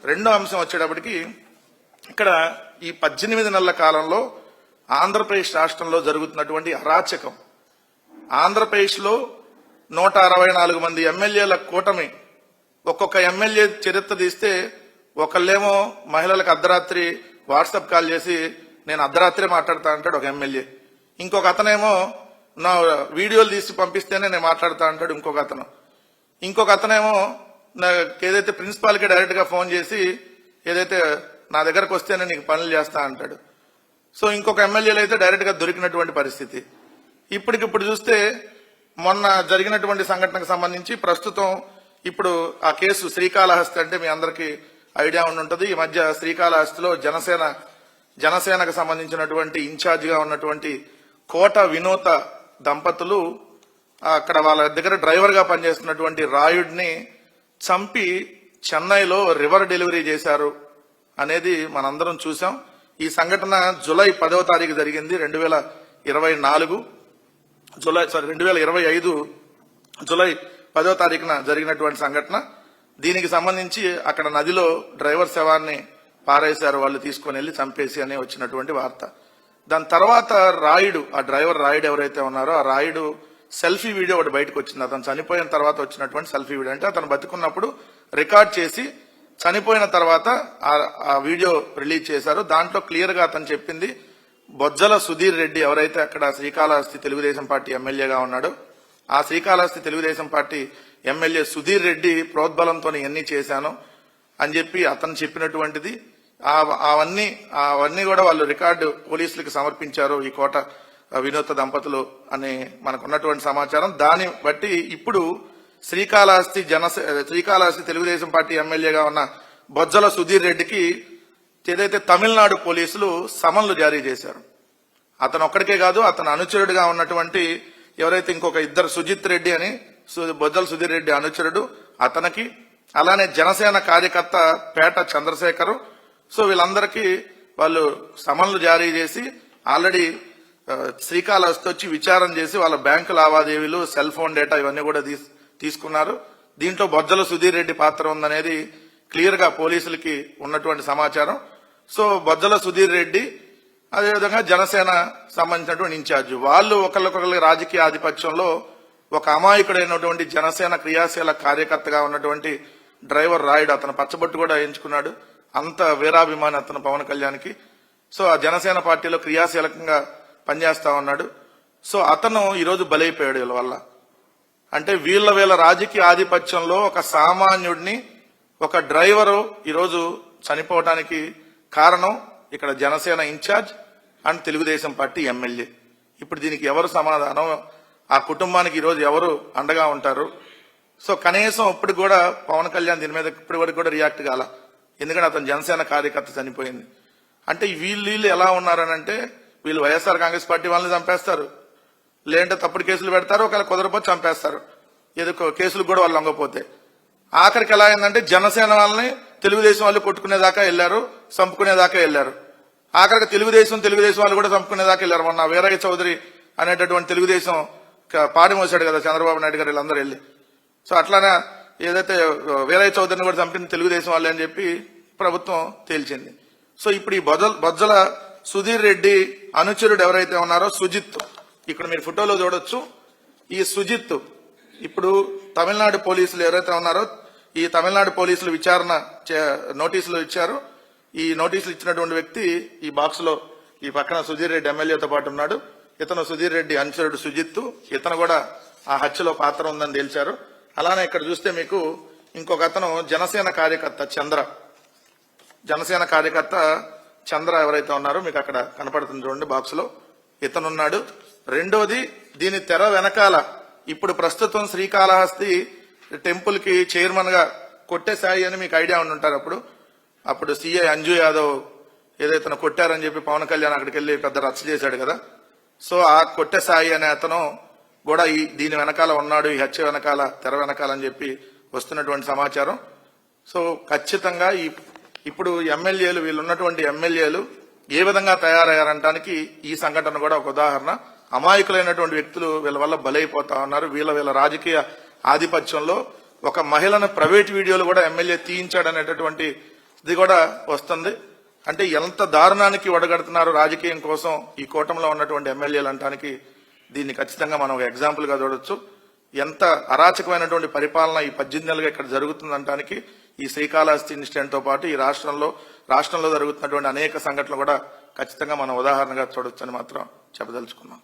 రెండో అంశం వచ్చేటప్పటికి ఇక్కడ ఈ 18 నెలల కాలంలో ఆంధ్రప్రదేశ్ రాష్ట్రంలో జరుగుతున్నటువంటి అరాచకం, ఆంధ్రప్రదేశ్లో 164 మంది ఎమ్మెల్యేల కూటమి, ఒక్కొక్క ఎమ్మెల్యే చరిత్ర తీస్తే ఒకళ్ళేమో మహిళలకు అర్ధరాత్రి వాట్సాప్ కాల్ చేసి నేను అర్ధరాత్రి మాట్లాడతా అంటాడు ఒక ఎమ్మెల్యే, ఇంకొక అతనేమో నా వీడియోలు తీసి పంపిస్తేనే నేను మాట్లాడతా అంటాడు ఇంకొక అతనేమో ఏదైతే ప్రిన్సిపాల్కి డైరెక్ట్ గా ఫోన్ చేసి ఏదైతే నా దగ్గరకు వస్తేనే నీకు పనులు చేస్తా అంటాడు. సో ఇంకొక ఎమ్మెల్యేలు అయితే డైరెక్ట్ గా దొరికినటువంటి పరిస్థితి. ఇప్పటికిప్పుడు చూస్తే మొన్న జరిగినటువంటి సంఘటనకు సంబంధించి ప్రస్తుతం ఇప్పుడు ఆ కేసు శ్రీకాళహస్తి అంటే మీ అందరికీ ఐడియా ఉండుంటది. ఈ మధ్య శ్రీకాళహస్తిలో జనసేనకు సంబంధించినటువంటి ఇన్ఛార్జ్ గా ఉన్నటువంటి కోట వినోత దంపతులు అక్కడ వాళ్ళ దగ్గర డ్రైవర్ గా పనిచేస్తున్నటువంటి రాయుడిని చంపి చెన్నైలో రివర్ డెలివరీ చేశారు అనేది మనందరం చూసాం. ఈ సంఘటన జూలై 10వ తారీఖు జరిగింది, 2025 జూలై 10వ తారీఖున జరిగినటువంటి సంఘటన. దీనికి సంబంధించి అక్కడ నదిలో డ్రైవర్ శవాన్ని పారేశారు వాళ్ళు, తీసుకుని వెళ్లి చంపేసి అని వచ్చినటువంటి వార్త. దాని తర్వాత రాయుడు, ఆ డ్రైవర్ రాయుడు ఎవరైతే ఉన్నారో ఆ రాయుడు సెల్ఫీ వీడియో ఒకటి బయటకు వచ్చింది. అతను చనిపోయిన తర్వాత వచ్చినటువంటి సెల్ఫీ వీడియో, అంటే అతను బతుకున్నప్పుడు రికార్డ్ చేసి చనిపోయిన తర్వాత ఆ వీడియో రిలీజ్ చేశారు. దాంట్లో క్లియర్ గా అతను చెప్పింది బొజ్జల సుధీర్ రెడ్డి ఎవరైతే అక్కడ శ్రీకాళహస్తి తెలుగుదేశం పార్టీ ఎమ్మెల్యేగా ఉన్నాడో ఆ శ్రీకాళహస్తి తెలుగుదేశం పార్టీ ఎమ్మెల్యే సుధీర్ రెడ్డి ప్రోద్బలంతో ఎన్ని చేశాను అని చెప్పి అతను చెప్పినటువంటిది. అవన్నీ కూడా వాళ్ళు రికార్డు పోలీసులకు సమర్పించారు ఈ కోట వినోద దంపతులు అని మనకున్నటువంటి సమాచారం. దాన్ని బట్టి ఇప్పుడు శ్రీకాళహస్తి తెలుగుదేశం పార్టీ ఎమ్మెల్యేగా ఉన్న బొజ్జల సుధీర్ రెడ్డికి ఏదైతే తమిళనాడు పోలీసులు సమన్లు జారీ చేశారు. అతను ఒక్కడికే కాదు, అతను అనుచరుడిగా ఉన్నటువంటి ఎవరైతే ఇంకొక ఇద్దరు, సుజిత్ రెడ్డి అని బొజ్జల సుధీర్ రెడ్డి అనుచరుడు అతనికి, అలానే జనసేన కార్యకర్త పేట చంద్రశేఖరు. సో వీళ్ళందరికీ వాళ్ళు సమన్లు జారీ చేసి ఆల్రెడీ శ్రీకాళహస్తి వచ్చి విచారణ చేసి వాళ్ళ బ్యాంకు లావాదేవీలు, సెల్ ఫోన్ డేటా ఇవన్నీ కూడా తీసుకున్నారు. దీంట్లో బొజ్జల సుధీర్ రెడ్డి పాత్ర ఉందనేది క్లియర్ గా పోలీసులకి ఉన్నటువంటి సమాచారం. సో బొజ్జల సుధీర్ రెడ్డి అదేవిధంగా జనసేన సంబంధించినటువంటి ఇన్ఛార్జ్, వాళ్ళు ఒకళ్ళకొకళ్ళ రాజకీయ ఆధిపత్యంలో ఒక అమాయకుడైనటువంటి జనసేన క్రియాశీల కార్యకర్తగా ఉన్నటువంటి డ్రైవర్ రాయుడు, అతను పచ్చబొట్టు కూడా ఎంచుకున్నాడు, అంత వీరాభిమాని అతను పవన్ కళ్యాణ్కి. సో ఆ జనసేన పార్టీలో క్రియాశీలకంగా పనిచేస్తా ఉన్నాడు. సో అతను ఈరోజు బలైపోయాడు వీళ్ళ వల్ల. అంటే వీళ్ళ రాజకీయ ఆధిపత్యంలో ఒక సామాన్యుడిని, ఒక డ్రైవరు ఈరోజు చనిపోవడానికి కారణం ఇక్కడ Janasena incharge and Telugu Desam Party MLA. ఇప్పుడు దీనికి ఎవరు సమాధానం, ఆ కుటుంబానికి ఈరోజు ఎవరు అండగా ఉంటారు? సో కనీసం ఇప్పుడు కూడా పవన్ కళ్యాణ్ దీని మీద ఇప్పటి వరకు కూడా రియాక్ట్ కాల, ఎందుకంటే అతను జనసేన కార్యకర్త చనిపోయింది. అంటే వీళ్ళు ఎలా ఉన్నారనంటే వీళ్ళు వైఎస్ఆర్ కాంగ్రెస్ పార్టీ వాళ్ళని చంపేస్తారు, లేదంటే తప్పుడు కేసులు పెడతారు, ఒకవేళ కుదరపోతే చంపేస్తారు, ఏదో కేసులు కూడా వాళ్ళు లొంగపోతే. ఆఖరికి ఎలా అయిందంటే జనసేన వాళ్ళని తెలుగుదేశం వాళ్ళు కొట్టుకునేదాకా వెళ్లారు, చంపుకునేదాకా వెళ్లారు. ఆఖరికి తెలుగుదేశం వాళ్ళు కూడా చంపుకునేదాకా వెళ్లారు. మొన్న వీరయ్య చౌదరి అనేటటువంటి తెలుగుదేశం పాడి మోసాడు కదా చంద్రబాబు నాయుడు గారు వీళ్ళందరూ వెళ్ళి. సో అట్లానే ఏదైతే వీరయ్య చౌదరిని కూడా చంపింది తెలుగుదేశం వాళ్ళే అని చెప్పి ప్రభుత్వం తేల్చింది. సో ఇప్పుడు ఈ బొజ్జల సుధీర్ రెడ్డి అనుచరుడు ఎవరైతే ఉన్నారో సుజిత్, ఇక్కడ మీరు ఫోటోలో చూడొచ్చు. ఈ సుజిత్ ఇప్పుడు తమిళనాడు పోలీసులు ఎవరైతే ఉన్నారో ఈ తమిళనాడు పోలీసులు విచారణ నోటీసులు ఇచ్చారు. ఈ నోటీసులు ఇచ్చినటువంటి వ్యక్తి ఈ బాక్స్ లో ఈ పక్కన సుధీర్ రెడ్డి ఎమ్మెల్యేతో పాటు ఉన్నాడు. ఇతను సుధీర్ రెడ్డి అనుచరుడు సుజిత్, ఇతను కూడా ఆ హత్యలో పాత్ర ఉందని తేల్చారు. అలానే ఇక్కడ చూస్తే మీకు ఇంకొక అతను జనసేన కార్యకర్త చంద్ర ఎవరైతే ఉన్నారో మీకు అక్కడ కనపడుతుంది చూడండి బాక్స్ లో, ఇతనున్నాడు. రెండోది దీని తెర వెనకాల ఇప్పుడు ప్రస్తుతం శ్రీకాళహస్తి టెంపుల్ కి చైర్మన్ గా కొట్టే సాయి అని మీకు ఐడియా ఉండుంటారు. అప్పుడు సిఐ అంజు యాదవ్ ఏదైతే కొట్టారని చెప్పి పవన్ కళ్యాణ్ అక్కడికి వెళ్లి పెద్ద రచ్చ చేశాడు కదా. సో ఆ కొట్టే సాయి అనే అతను కూడా దీని వెనకాల ఉన్నాడు, ఈ హత్య వెనకాల తెర వెనకాల అని చెప్పి వస్తున్నటువంటి సమాచారం. సో ఖచ్చితంగా ఇప్పుడు ఎమ్మెల్యేలు, వీళ్ళు ఉన్నటువంటి ఎమ్మెల్యేలు ఏ విధంగా తయారయ్యారంటానికి ఈ సంఘటన కూడా ఒక ఉదాహరణ. అమాయకులైనటువంటి వ్యక్తులు వీళ్ళ వల్ల బలైపోతా ఉన్నారు. వీళ్ళ రాజకీయ ఆధిపత్యంలో ఒక మహిళను ప్రైవేట్ వీడియోలు కూడా ఎమ్మెల్యే తీయించాడనేటటువంటి ఇది కూడా వస్తుంది. అంటే ఎంత దారుణానికి ఒడగడుతున్నారు రాజకీయం కోసం ఈ కూటమిలో ఉన్నటువంటి ఎమ్మెల్యేలు అనడానికి దీన్ని ఖచ్చితంగా మనం ఒక ఎగ్జాంపుల్ గా చూడొచ్చు. ఎంత అరాచకమైనటువంటి పరిపాలన ఈ 18 నెలలుగా ఇక్కడ జరుగుతుందనడానికి ఈ శ్రీకాళహస్తి ఇన్సిడెంట్ తో పాటు ఈ రాష్ట్రంలో జరుగుతున్నటువంటి అనేక సంఘటనలు కూడా ఖచ్చితంగా మనం ఉదాహరణగా చూడొచ్చని మాత్రం చెప్పదలుచుకున్నాం.